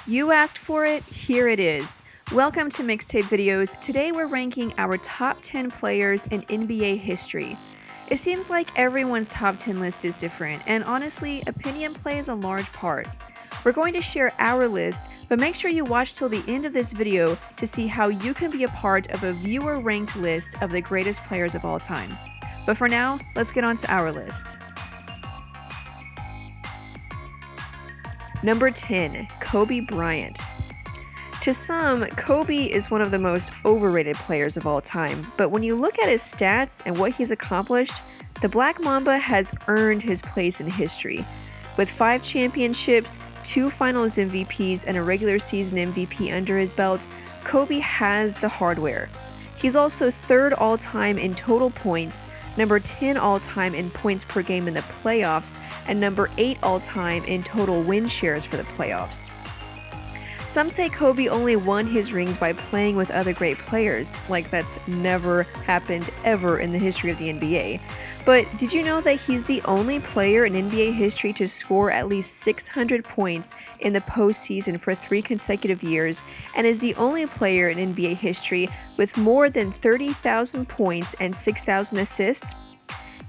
You asked for it, here it is. Welcome to Mixtape Videos. Today we're ranking our top 10 players in NBA history. It seems like everyone's top 10 list is different, and honestly, opinion plays a large part. We're going to share our list, but make sure you watch till the end of this video to see how you can be a part of a viewer-ranked list of the greatest players of all time. But for now, let's get on to our list. Number 10, Kobe Bryant. To some, Kobe is one of the most overrated players of all time, but when you look at his stats and what he's accomplished, the Black Mamba has earned his place in history. With 5 championships, 2 finals MVPs, and a regular season MVP under his belt, Kobe has the hardware. He's also 3rd all-time in total points, number 10 all-time in points per game in the playoffs, and number 8 all-time in total win shares for the playoffs. Some say Kobe only won his rings by playing with other great players, like that's never happened ever in the history of the NBA. But did you know that he's the only player in NBA history to score at least 600 points in the postseason for 3 consecutive years, and is the only player in NBA history with more than 30,000 points and 6,000 assists?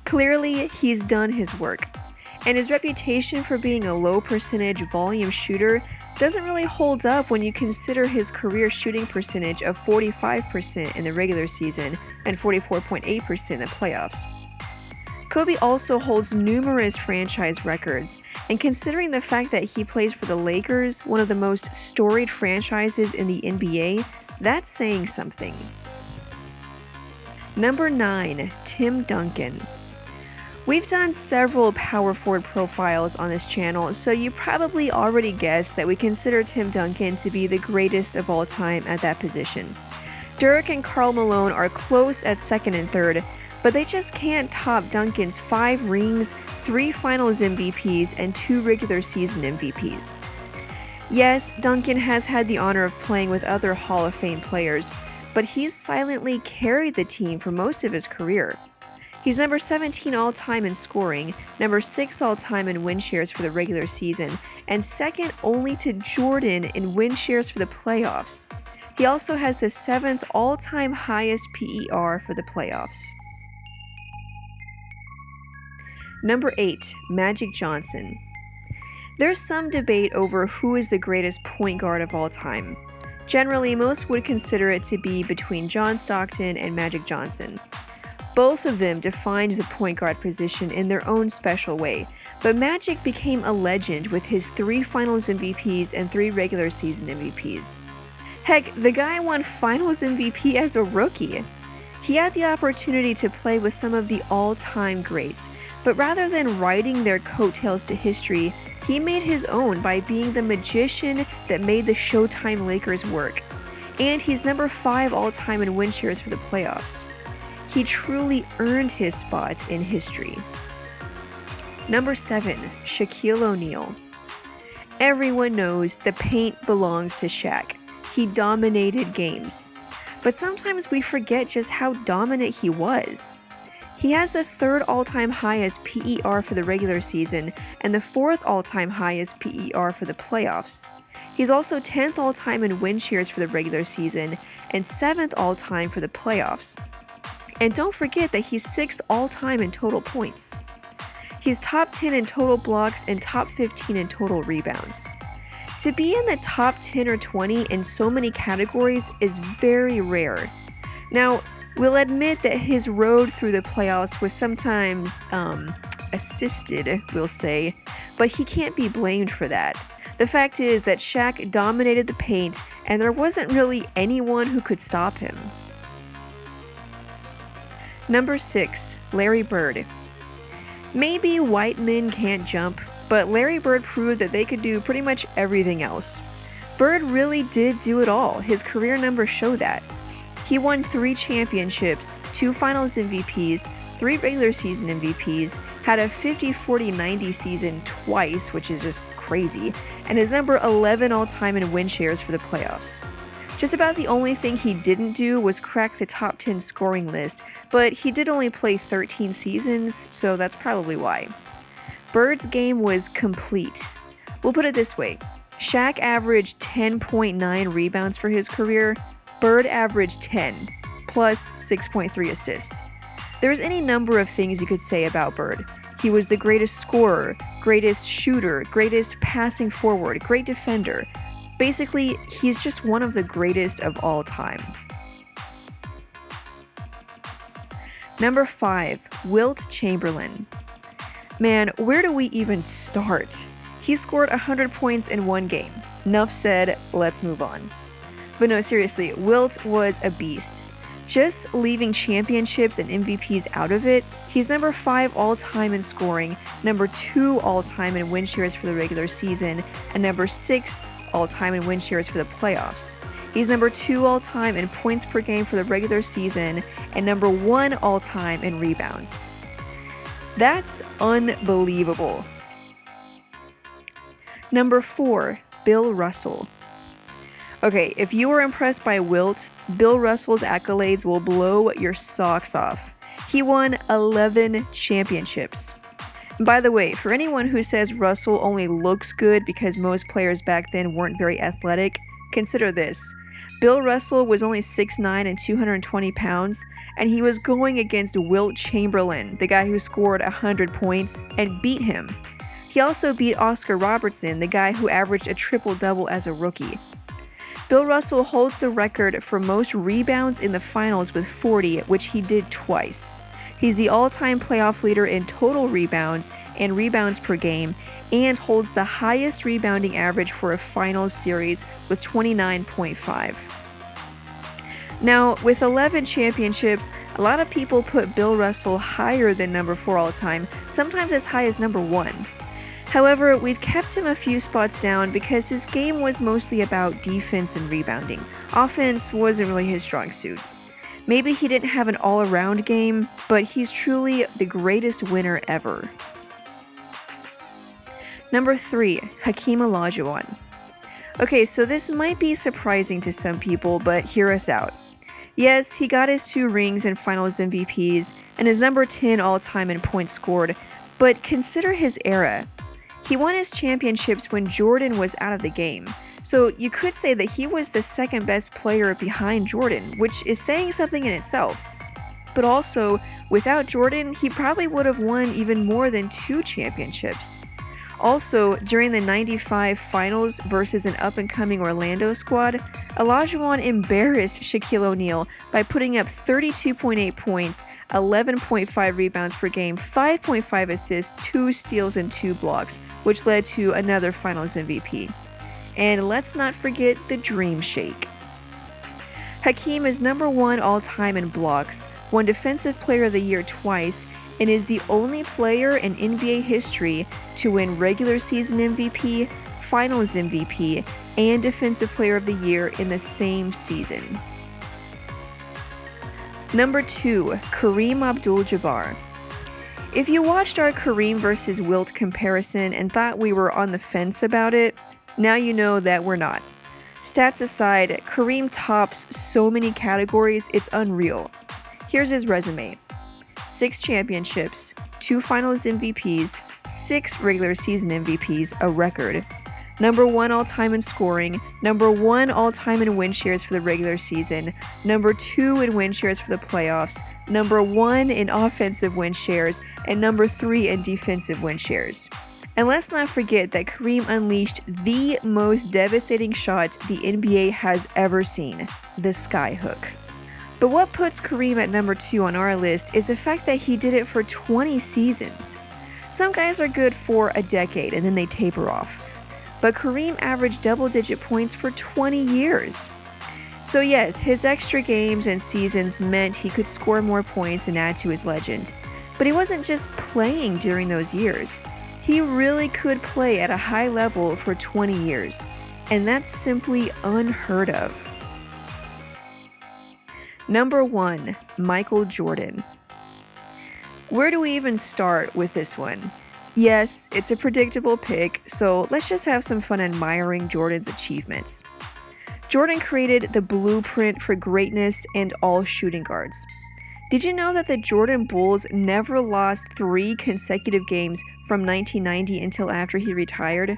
Clearly, he's done his work. And his reputation for being a low percentage volume shooter doesn't really hold up when you consider his career shooting percentage of 45% in the regular season and 44.8% in the playoffs. Kobe also holds numerous franchise records, and considering the fact that he plays for the Lakers, one of the most storied franchises in the NBA, that's saying something. Number 9, Tim Duncan. We've done several power forward profiles on this channel, so you probably already guessed that we consider Tim Duncan to be the greatest of all time at that position. Dirk and Karl Malone are close at 2nd and 3rd, but they just can't top Duncan's 5 rings, 3 finals MVPs, and 2 regular season MVPs. Yes, Duncan has had the honor of playing with other Hall of Fame players, but he's silently carried the team for most of his career. He's number 17 all-time in scoring, number 6 all-time in win shares for the regular season, and 2nd only to Jordan in win shares for the playoffs. He also has the 7th all-time highest PER for the playoffs. Number 8, Magic Johnson. There's some debate over who is the greatest point guard of all time. Generally, most would consider it to be between John Stockton and Magic Johnson. Both of them defined the point guard position in their own special way, but Magic became a legend with his 3 finals MVPs and 3 regular season MVPs. Heck, the guy won finals MVP as a rookie. He had the opportunity to play with some of the all-time greats, but rather than riding their coattails to history, he made his own by being the magician that made the Showtime Lakers work. And he's number 5 all-time in win shares for the playoffs. He truly earned his spot in history. Number 7, Shaquille O'Neal. Everyone knows the paint belongs to Shaq. He dominated games. But sometimes we forget just how dominant he was. He has the 3rd all-time highest PER for the regular season and the 4th all-time highest PER for the playoffs. He's also 10th all-time in win shares for the regular season and 7th all-time for the playoffs. And don't forget that he's 6th all-time in total points. He's top 10 in total blocks and top 15 in total rebounds. To be in the top 10 or 20 in so many categories is very rare. Now, we'll admit that his road through the playoffs was sometimes, assisted, we'll say, but he can't be blamed for that. The fact is that Shaq dominated the paint, and there wasn't really anyone who could stop him. Number 6, Larry Bird. Maybe white men can't jump, but Larry Bird proved that they could do pretty much everything else. Bird really did do it all. His career numbers show that. He won 3 championships, 2 finals MVPs, 3 regular season MVPs, had a 50-40-90 season twice, which is just crazy, and is number 11 all-time in win shares for the playoffs. Just about the only thing he didn't do was crack the top 10 scoring list, but he did only play 13 seasons, so that's probably why. Bird's game was complete. We'll put it this way. Shaq averaged 10.9 rebounds for his career. Bird averaged 10, plus 6.3 assists. There's any number of things you could say about Bird. He was the greatest scorer, greatest shooter, greatest passing forward, great defender. Basically, he's just one of the greatest of all time. Number 5, Wilt Chamberlain. Man, where do we even start? He scored 100 points in one game. Nuff said, let's move on. But no, seriously, Wilt was a beast. Just leaving championships and MVPs out of it, he's number 5 all-time in scoring, number 2 all-time in win shares for the regular season, and number 6 all-time in win shares for the playoffs. He's number 2 all-time in points per game for the regular season, and number 1 all-time in rebounds. That's unbelievable. Number 4, Bill Russell. Okay, if you were impressed by Wilt, Bill Russell's accolades will blow your socks off. He won 11 championships. And by the way, for anyone who says Russell only looks good because most players back then weren't very athletic, consider this. Bill Russell was only 6'9" and 220 pounds, and he was going against Wilt Chamberlain, the guy who scored 100 points, and beat him. He also beat Oscar Robertson, the guy who averaged a triple-double as a rookie. Bill Russell holds the record for most rebounds in the finals with 40, which he did twice. He's the all-time playoff leader in total rebounds and rebounds per game, and holds the highest rebounding average for a finals series with 29.5. Now, with 11 championships, a lot of people put Bill Russell higher than number 4 all-time, sometimes as high as number 1. However, we've kept him a few spots down because his game was mostly about defense and rebounding. Offense wasn't really his strong suit. Maybe he didn't have an all-around game, but he's truly the greatest winner ever. Number 3, Hakeem Olajuwon. Okay, so this might be surprising to some people, but hear us out. Yes, he got his 2 rings and finals MVPs, and is number 10 all-time in points scored, but consider his era. He won his championships when Jordan was out of the game, so you could say that he was the second best player behind Jordan, which is saying something in itself. But also, without Jordan, he probably would have won even more than 2 championships. Also, during the '95 finals versus an up-and-coming Orlando squad, Olajuwon embarrassed Shaquille O'Neal by putting up 32.8 points, 11.5 rebounds per game, 5.5 assists, 2 steals, and 2 blocks, which led to another finals MVP. And let's not forget the Dream Shake. Hakeem is number 1 all-time in blocks, won Defensive Player of the Year twice, and is the only player in NBA history to win regular season MVP, finals MVP, and Defensive Player of the Year in the same season. Number 2, Kareem Abdul-Jabbar. If you watched our Kareem versus Wilt comparison and thought we were on the fence about it, now you know that we're not. Stats aside, Kareem tops so many categories, it's unreal. Here's his resume. 6 championships, 2 finals MVPs, 6 regular season MVPs, a record. Number 1 all-time in scoring, number 1 all-time in win shares for the regular season, number 2 in win shares for the playoffs, number 1 in offensive win shares, and number 3 in defensive win shares. And let's not forget that Kareem unleashed the most devastating shot the NBA has ever seen, the skyhook. But what puts Kareem at number 2 on our list is the fact that he did it for 20 seasons. Some guys are good for a decade and then they taper off. But Kareem averaged double-digit points for 20 years. So yes, his extra games and seasons meant he could score more points and add to his legend. But he wasn't just playing during those years. He really could play at a high level for 20 years. And that's simply unheard of. Number 1, Michael Jordan. Where do we even start with this one? Yes, it's a predictable pick, so let's just have some fun admiring Jordan's achievements. Jordan created the blueprint for greatness and all shooting guards. Did you know that the Jordan Bulls never lost 3 consecutive games from 1990 until after he retired?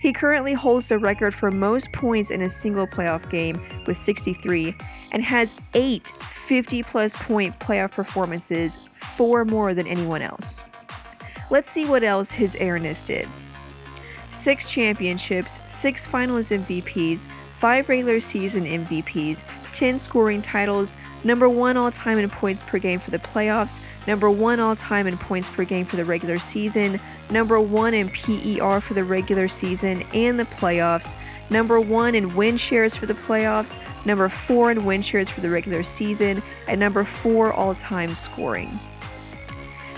He currently holds the record for most points in a single playoff game with 63 and has 8 50-plus point playoff performances, 4 more than anyone else. Let's see what else his Airness did. 6 championships, 6 finals MVPs, 5 regular season MVPs, 10 scoring titles, number 1 all-time in points per game for the playoffs, number 1 all-time in points per game for the regular season, number 1 in PER for the regular season and the playoffs, number 1 in win shares for the playoffs, number 4 in win shares for the regular season, and number 4 all-time scoring.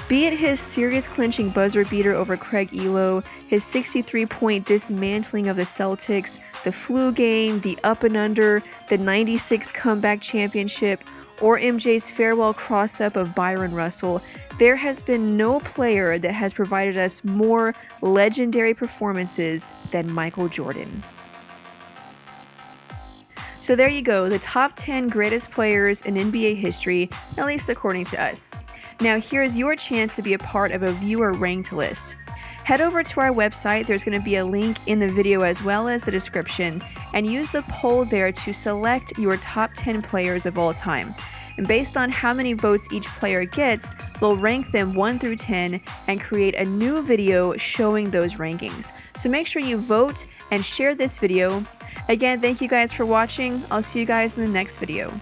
Be it his series-clinching buzzer beater over Craig Elo, his 63-point dismantling of the Celtics, the flu game, the up and under, the 96 comeback championship, or MJ's farewell cross-up of Byron Russell, there has been no player that has provided us more legendary performances than Michael Jordan. So there you go, the top 10 greatest players in NBA history, at least according to us. Now here's your chance to be a part of a viewer ranked list. Head over to our website, there's going to be a link in the video as well as the description, and use the poll there to select your top 10 players of all time. And based on how many votes each player gets, we'll rank them 1 through 10 and create a new video showing those rankings. So make sure you vote and share this video. Again, thank you guys for watching. I'll see you guys in the next video.